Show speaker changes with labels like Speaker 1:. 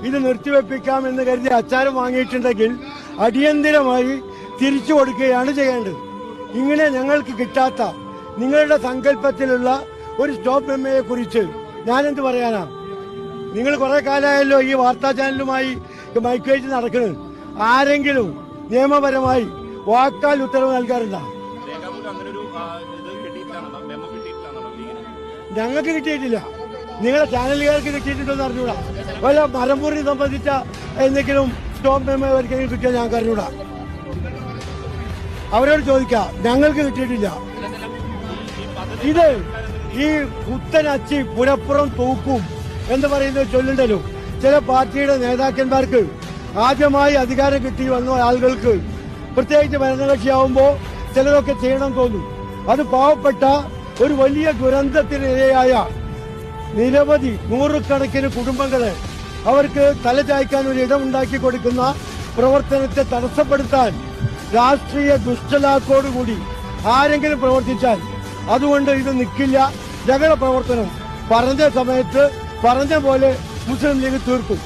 Speaker 1: ഇത് നിർത്തിവെപ്പിക്കാം എന്ന് കരുതി അച്ചാരം വാങ്ങിയിട്ടുണ്ടെങ്കിൽ അടിയന്തിരമായി തിരിച്ചു കൊടുക്കുകയാണ് ചെയ്യേണ്ടത്. ഇങ്ങനെ ഞങ്ങൾക്ക് കിട്ടാത്ത നിങ്ങളുടെ സങ്കല്പത്തിലുള്ള ഒരു സ്റ്റോപ്പ് മെമ്മയെ കുറിച്ച് ഞാനെന്ത് പറയാനാ? നിങ്ങൾ കുറെ കാലമായല്ലോ ഈ വാർത്താ ചാനലുമായി മൈക്കുവേറ്റ് നടക്കുന്നത്. ആരെങ്കിലും നിയമപരമായി വാക്കാൽ ഉത്തരവ് നൽകാറുണ്ടോ? ഞങ്ങൾക്ക് കിട്ടിയിട്ടില്ല. നിങ്ങളെ ചാനലുകാർക്ക് കിട്ടിയിട്ടുണ്ടോന്ന് അറിഞ്ഞൂടാ. വല്ല മരംമുറി സംബന്ധിച്ച എന്തെങ്കിലും സ്റ്റോപ്പ് മെമ്മോ ഒരിക്കലും കിട്ടിയാൽ ഞങ്ങൾക്ക് അറിഞ്ഞൂടാ. അവരോട് ചോദിക്കാം. ഞങ്ങൾക്ക് കിട്ടിയിട്ടില്ല. ഇത് ഈ കുത്തനച്ചി പുരപ്പുറം തൂക്കും എന്ന് പറയുന്നത് ചൊല്ലുണ്ടല്ലോ. ചില പാർട്ടിയുടെ നേതാക്കന്മാർക്ക് ആദ്യമായി അധികാരം കിട്ടി വന്ന ആളുകൾക്ക്, പ്രത്യേകിച്ച് ഭരണകക്ഷിയാവുമ്പോൾ ചിലതൊക്കെ ചെയ്യണം തോന്നും. അത് പാവപ്പെട്ട ഒരു വലിയ ദുരന്തത്തിനിരയായ നിരവധി നൂറുകണക്കിന് കുടുംബങ്ങളെ അവർക്ക് തലചായ്ക്കാൻ ഒരു ഇടമുണ്ടാക്കി കൊടുക്കുന്ന പ്രവർത്തനത്തെ തടസ്സപ്പെടുത്താൻ രാഷ്ട്രീയ ദുഷ്ടലാക്കോടുകൂടി ആരെങ്കിലും പ്രവർത്തിച്ചാൽ അതുകൊണ്ട് ഇത് നിൽക്കില്ല. ഞങ്ങളുടെ പ്രവർത്തനം പറഞ്ഞ സമയത്ത് പറഞ്ഞ പോലെ മുസ്ലിം ലീഗ് തീർക്കും.